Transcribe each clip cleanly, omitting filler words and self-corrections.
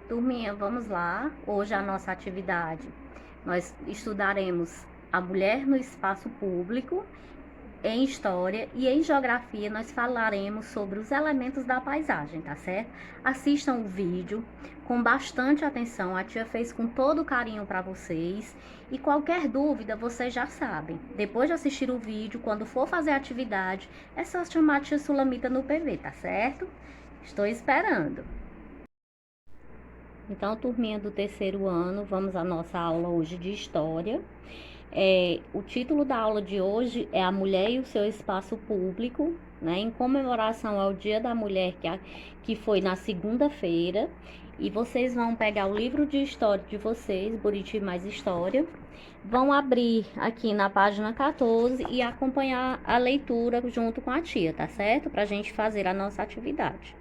Turminha, vamos lá. Hoje a nossa atividade, nós estudaremos a mulher no espaço público, em história e em geografia nós falaremos sobre os elementos da paisagem, tá certo? Assistam o vídeo com bastante atenção, a tia fez com todo carinho para vocês e qualquer dúvida vocês já sabem. Depois de assistir o vídeo, quando for fazer a atividade, é só chamar a tia Sulamita no PV, tá certo? Estou esperando. Então, turminha do terceiro ano, vamos à nossa aula hoje de história. O título da aula de hoje é A Mulher e o Seu Espaço Público, né, em comemoração ao Dia da Mulher, que foi na segunda-feira. E vocês vão pegar o livro de história de vocês, Buriti Mais História, vão abrir aqui na página 14 e acompanhar a leitura junto com a tia, tá certo? Pra gente fazer a nossa atividade.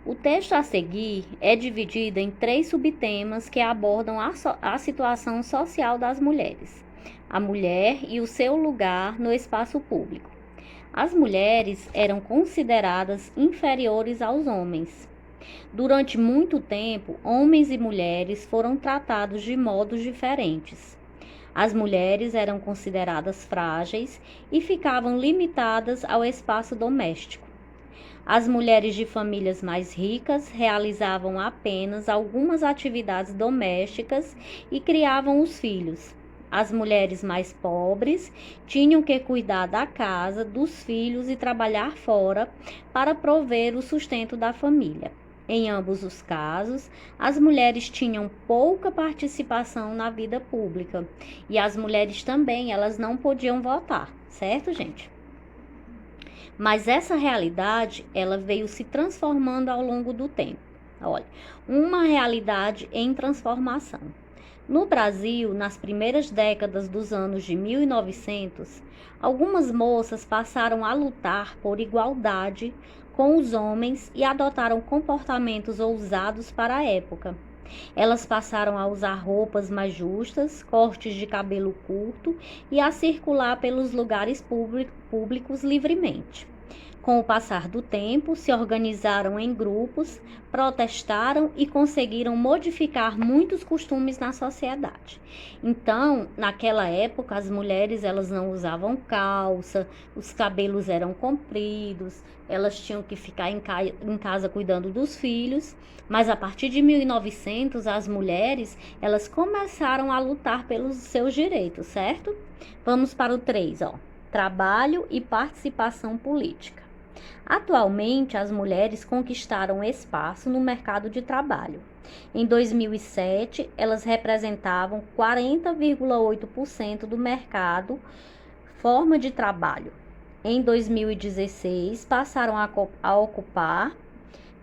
O texto a seguir é dividido em 3 subtemas que abordam a situação social das mulheres, a mulher e o seu lugar no espaço público. As mulheres eram consideradas inferiores aos homens. Durante muito tempo, homens e mulheres foram tratados de modos diferentes. As mulheres eram consideradas frágeis e ficavam limitadas ao espaço doméstico. As mulheres de famílias mais ricas realizavam apenas algumas atividades domésticas e criavam os filhos. As mulheres mais pobres tinham que cuidar da casa, dos filhos e trabalhar fora para prover o sustento da família. Em ambos os casos, as mulheres tinham pouca participação na vida pública e as mulheres também, elas não podiam votar, certo, gente? Mas essa realidade, ela veio se transformando ao longo do tempo. Olha, uma realidade em transformação. No Brasil, nas primeiras décadas dos anos de 1900, algumas moças passaram a lutar por igualdade com os homens e adotaram comportamentos ousados para a época. Elas passaram a usar roupas mais justas, cortes de cabelo curto e a circular pelos lugares públicos livremente. Com o passar do tempo, se organizaram em grupos, protestaram e conseguiram modificar muitos costumes na sociedade. Então, naquela época, as mulheres elas não usavam calça, os cabelos eram compridos, elas tinham que ficar em casa cuidando dos filhos, mas a partir de 1900, as mulheres elas começaram a lutar pelos seus direitos, certo? Vamos para o 3, ó. Trabalho e participação política. Atualmente, as mulheres conquistaram espaço no mercado de trabalho. Em 2007, elas representavam 40,8% do mercado forma de trabalho. Em 2016, passaram a ocupar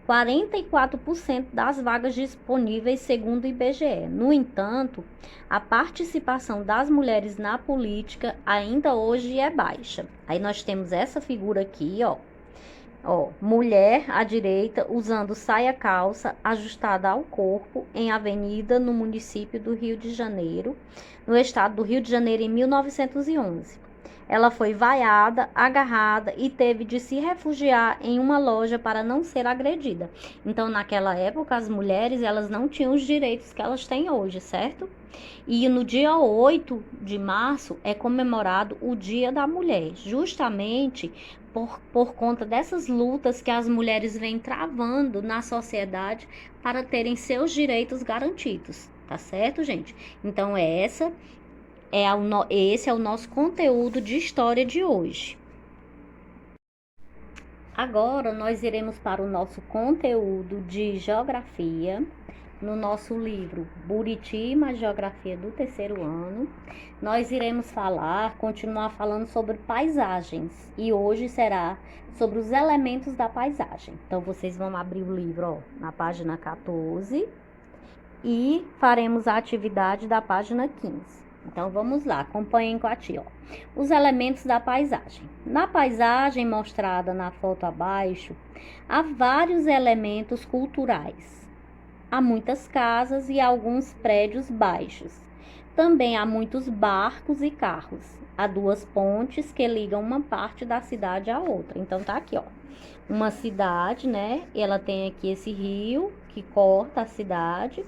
44% das vagas disponíveis segundo o IBGE. No entanto, a participação das mulheres na política ainda hoje é baixa. Aí nós temos essa figura aqui, ó, mulher à direita usando saia calça ajustada ao corpo em avenida no município do Rio de Janeiro, no estado do Rio de Janeiro em 1911. Ela foi vaiada, agarrada e teve de se refugiar em uma loja para não ser agredida. Então, naquela época, as mulheres elas não tinham os direitos que elas têm hoje, certo? E no dia 8 de março é comemorado o Dia da Mulher, justamente por conta dessas lutas que as mulheres vêm travando na sociedade para terem seus direitos garantidos, tá certo, gente? Então, esse é o nosso conteúdo de história de hoje. Agora, nós iremos para o nosso conteúdo de geografia, no nosso livro Buriti Mais Geografia do terceiro ano. Nós iremos continuar falando sobre paisagens, e hoje será sobre os elementos da paisagem. Então, vocês vão abrir o livro, ó, na página 14 e faremos a atividade da página 15. Então, vamos lá, acompanhem com a tia, ó. Os elementos da paisagem. Na paisagem mostrada na foto abaixo, há vários elementos culturais. Há muitas casas e alguns prédios baixos. Também há muitos barcos e carros. Há 2 pontes que ligam uma parte da cidade à outra. Então, tá aqui, ó. Uma cidade, né? Ela tem aqui esse rio que corta a cidade.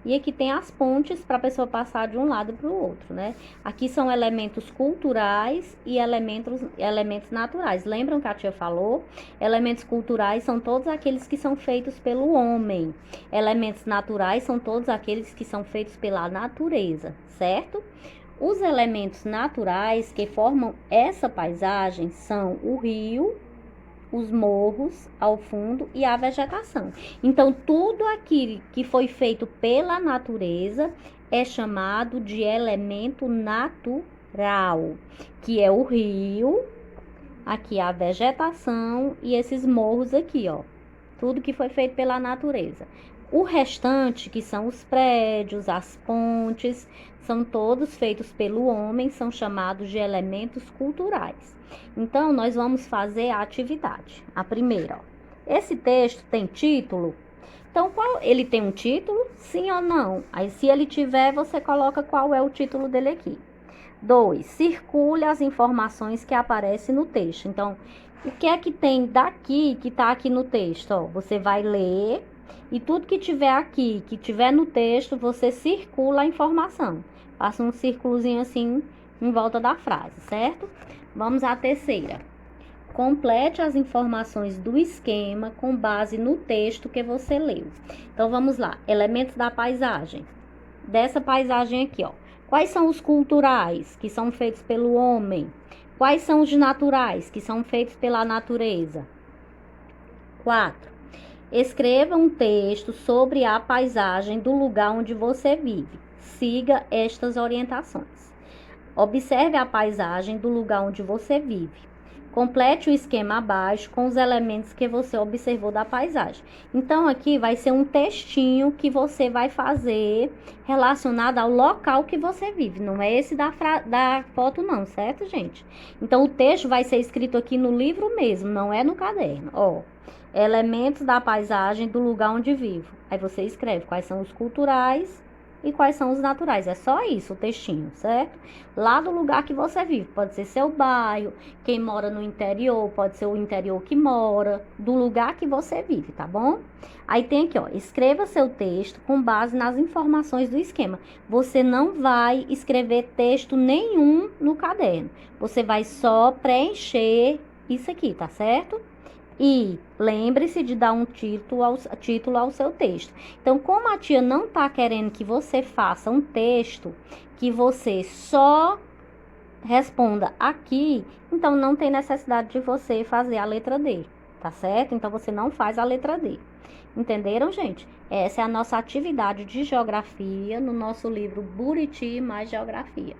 E aqui tem as pontes para a pessoa passar de um lado para o outro, né? Aqui são elementos culturais e elementos naturais. Lembram que a tia falou? Elementos culturais são todos aqueles que são feitos pelo homem. Elementos naturais são todos aqueles que são feitos pela natureza, certo? Os elementos naturais que formam essa paisagem são o rio, os morros ao fundo e a vegetação. Então, tudo aquilo que foi feito pela natureza é chamado de elemento natural, que é o rio, aqui a vegetação e esses morros aqui, ó. Tudo que foi feito pela natureza. O restante, que são os prédios, as pontes, são todos feitos pelo homem, são chamados de elementos culturais. Então, nós vamos fazer a atividade. A primeira, ó. Esse texto tem título? Então, ele tem um título? Sim ou não? Aí, se ele tiver, você coloca qual é o título dele aqui. 2. Circule as informações que aparecem no texto. Então, o que é que tem daqui que está aqui no texto? Ó, você vai ler e tudo que tiver aqui, que tiver no texto, você circula a informação. Passa um círculozinho assim em volta da frase, certo? Vamos à terceira. Complete as informações do esquema com base no texto que você leu. Então, vamos lá. Elementos da paisagem. Dessa paisagem aqui, ó. Quais são os culturais, que são feitos pelo homem? Quais são os naturais, que são feitos pela natureza? 4. Escreva um texto sobre a paisagem do lugar onde você vive. Siga estas orientações. Observe a paisagem do lugar onde você vive. Complete o esquema abaixo com os elementos que você observou da paisagem. Então, aqui vai ser um textinho que você vai fazer relacionado ao local que você vive. Não é esse da foto não, certo, gente? Então, o texto vai ser escrito aqui no livro mesmo, não é no caderno. Ó, elementos da paisagem do lugar onde vivo. Aí você escreve quais são os culturais e quais são os naturais. É só isso o textinho, certo? Lá do lugar que você vive. Pode ser seu bairro, quem mora no interior, pode ser o interior que mora, do lugar que você vive, tá bom? Aí tem aqui, ó, escreva seu texto com base nas informações do esquema. Você não vai escrever texto nenhum no caderno. Você vai só preencher isso aqui, tá certo? E lembre-se de dar um título ao seu texto. Então, como a tia não está querendo que você faça um texto, que você só responda aqui, então não tem necessidade de você fazer a letra D, tá certo? Então, você não faz a letra D. Entenderam, gente? Essa é a nossa atividade de geografia no nosso livro Buriti mais Geografia.